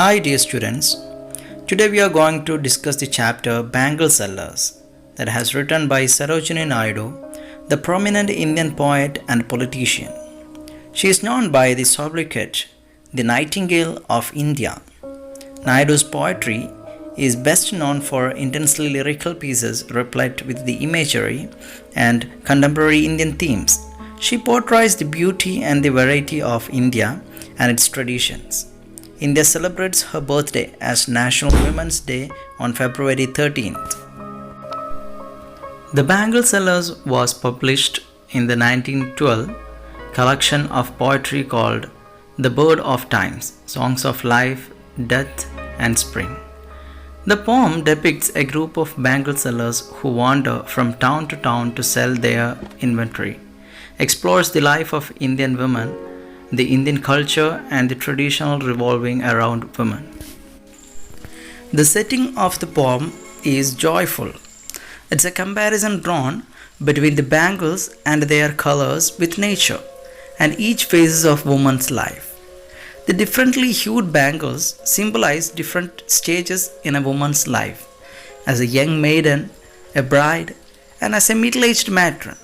Hi dear students, today we are going to discuss the chapter Bangle Sellers that has written by Sarojini Naidu, the prominent Indian poet and politician. She is known by the sobriquet, the Nightingale of India. Naidu's poetry is best known for intensely lyrical pieces replete with the imagery and contemporary Indian themes. She portrays the beauty and the variety of India and its traditions. India celebrates her birthday as National Women's Day on February 13th. The Bangle Sellers was published in the 1912 collection of poetry called The Bird of Times, Songs of Life, Death and Spring. The poem depicts a group of bangle sellers who wander from town to town to sell their inventory, explores the life of Indian women, the Indian culture and the traditional revolving around women. The setting of the poem is joyful. It's a comparison drawn between the bangles and their colors with nature and each phases of woman's life. The differently hued bangles symbolize different stages in a woman's life, as a young maiden, a bride, and as a middle-aged matron.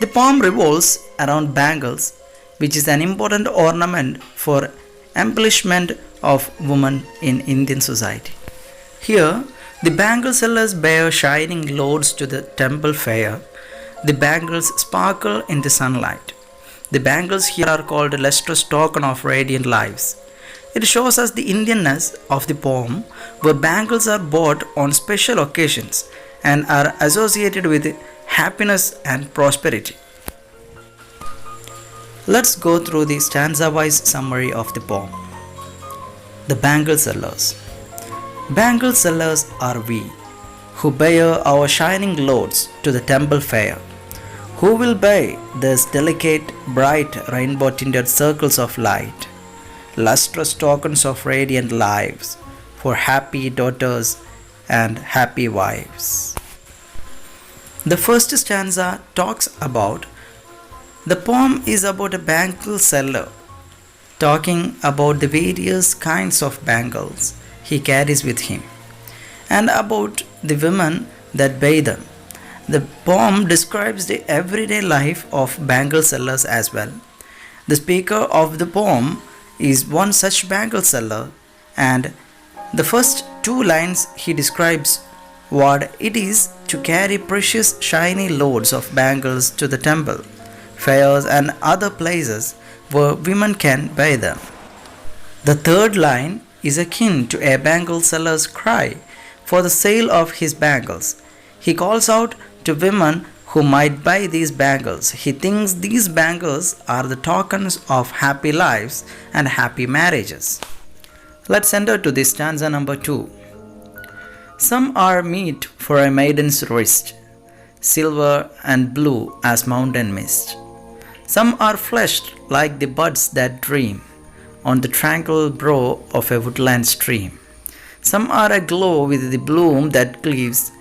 The poem revolves around bangles, which is an important ornament for embellishment of women in Indian society. Here, the bangle sellers bear shining loads to the temple fair. The bangles sparkle in the sunlight. The bangles here are called lustrous token of radiant lives. It shows us the Indianness of the poem, where bangles are bought on special occasions and are associated with happiness and prosperity. Let's go through the stanza-wise summary of the poem. The Bangle Sellers. Bangle sellers are we, who bear our shining loads to the temple fair. Who will buy these delicate, bright, rainbow-tinted circles of light, lustrous tokens of radiant lives, for happy daughters and happy wives? The first stanza talks about the poem is about a bangle seller, talking about the various kinds of bangles he carries with him, and about the women that buy them. The poem describes the everyday life of bangle sellers as well. The speaker of the poem is one such bangle seller, and the first two lines he describes what it is to carry precious shiny loads of bangles to the temple, fairs and other places where women can buy them. The third line is akin to a bangle seller's cry for the sale of his bangles. He calls out to women who might buy these bangles. He thinks these bangles are the tokens of happy lives and happy marriages. Let's enter to the stanza number 2. Some are meet for a maiden's wrist, silver and blue as mountain mist. Some are fleshed like the buds that dream on the tranquil brow of a woodland stream. Some are aglow with the bloom that cleaves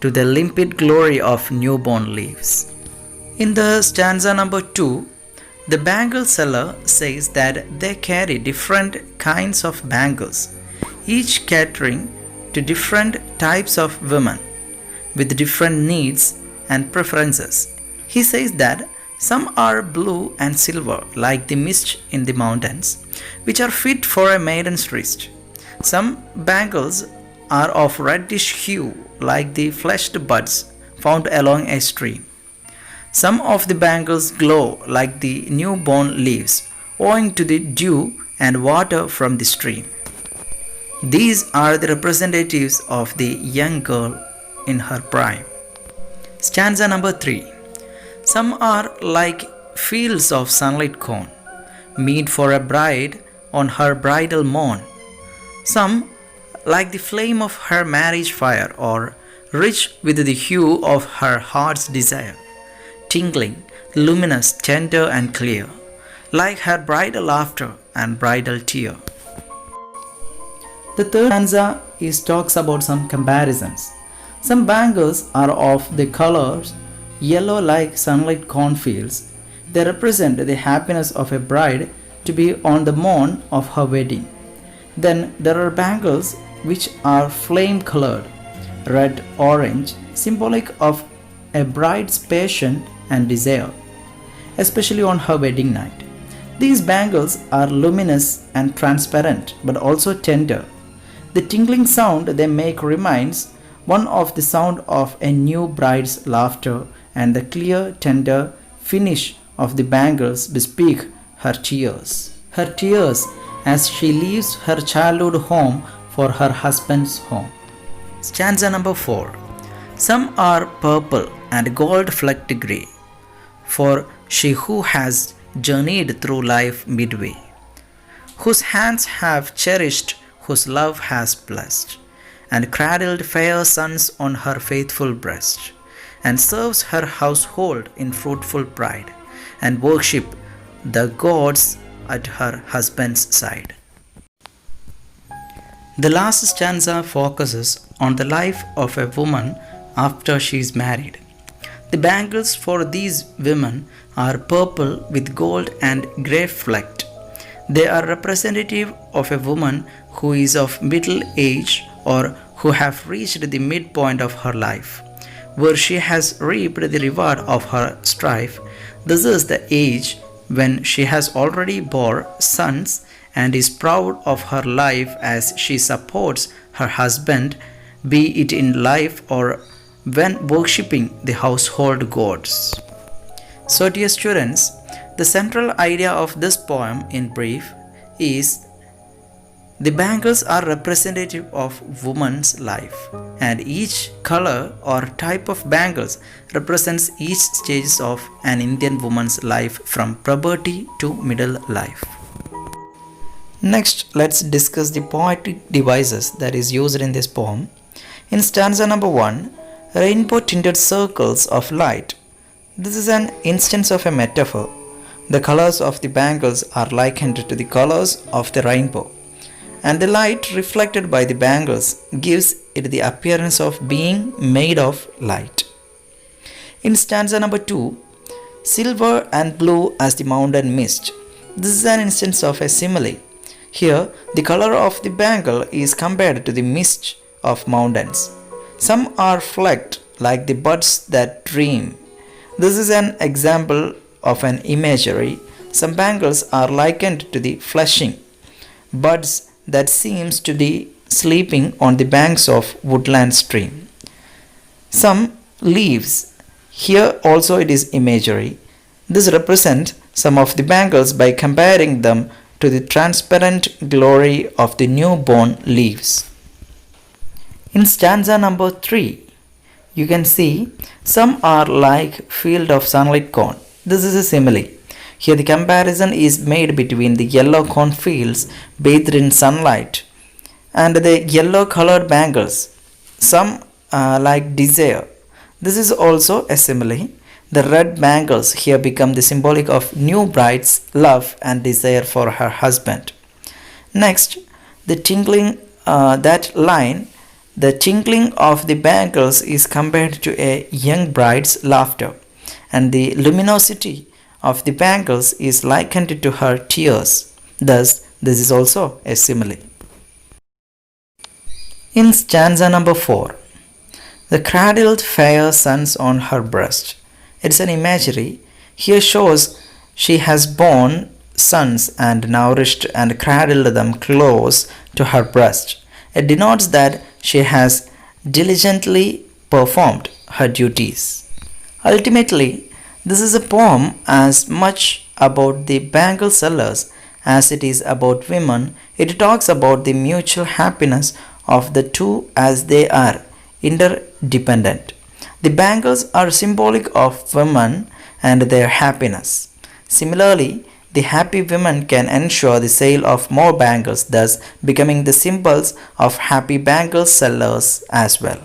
to the limpid glory of newborn leaves. In the stanza number 2, the bangle seller says that they carry different kinds of bangles, each catering to different types of women with different needs and preferences. He says that some are blue and silver like the mist in the mountains, which are fit for a maiden's wrist. Some bangles are of reddish hue like the fleshed buds found along a stream. Some of the bangles glow like the newborn leaves, owing to the dew and water from the stream. These are the representatives of the young girl in her prime. Stanza number 3. Some are like fields of sunlit corn, meet for a bride on her bridal morn. Some like the flame of her marriage fire, or rich with the hue of her heart's desire, tingling, luminous, tender and clear, like her bridal laughter and bridal tear. The third stanza talks about some comparisons. Some bangles are of the colors yellow like sunlit cornfields. They represent the happiness of a bride to be on the morn of her wedding. Then there are bangles which are flame colored, red, orange, symbolic of a bride's passion and desire, especially on her wedding night. These bangles are luminous and transparent but also tender. The tinkling sound they make reminds one of the sound of a new bride's laughter, and the clear, tender finish of the bangles bespeak her tears. Her tears as she leaves her childhood home for her husband's home. Stanza number 4. Some are purple and gold flecked grey, for she who has journeyed through life midway, whose hands have cherished, whose love has blessed, and cradled fair sons on her faithful breast, and serves her household in fruitful pride, and worship the gods at her husband's side. The last stanza focuses on the life of a woman after she is married. The bangles for these women are purple with gold and grey flecked. They are representative of a woman who is of middle age or who have reached the midpoint of her life, where she has reaped the reward of her strife. This is the age when she has already bore sons and is proud of her life as she supports her husband, be it in life or when worshipping the household gods. So dear students, the central idea of this poem in brief is the bangles are representative of woman's life, and each color or type of bangles represents each stages of an Indian woman's life from puberty to middle life. Next, let's discuss the poetic devices that is used in this poem. In stanza number 1, rainbow tinted circles of light. This is an instance of a metaphor. The colors of the bangles are likened to the colors of the rainbow, and the light reflected by the bangles gives it the appearance of being made of light. In stanza number 2, silver and blue as the mountain mist. This is an instance of a simile. Here, the color of the bangle is compared to the mist of mountains. Some are flecked like the buds that dream. This is an example of an imagery. Some bangles are likened to the fleshing buds that seems to be sleeping on the banks of woodland stream. Some leaves. Here also it is imagery. This represents some of the bangles by comparing them to the transparent glory of the newborn leaves. In stanza number 3, you can see some are like field of sunlit corn. This is a simile. Here the comparison is made between the yellow corn fields bathed in sunlight and the yellow colored bangles. Some like desire. This is also a simile. The red bangles here become the symbolic of new bride's love and desire for her husband. Next, the tinkling the tinkling of the bangles is compared to a young bride's laughter, and the luminosity of the bangles is likened to her tears. Thus, this is also a simile. In stanza number 4, the cradled fair sons on her breast. It's an imagery. Here shows she has borne sons and nourished and cradled them close to her breast. It denotes that she has diligently performed her duties. Ultimately, this is a poem as much about the bangle sellers as it is about women. It talks about the mutual happiness of the two as they are interdependent. The bangles are symbolic of women and their happiness. Similarly, the happy women can ensure the sale of more bangles, thus becoming the symbols of happy bangle sellers as well.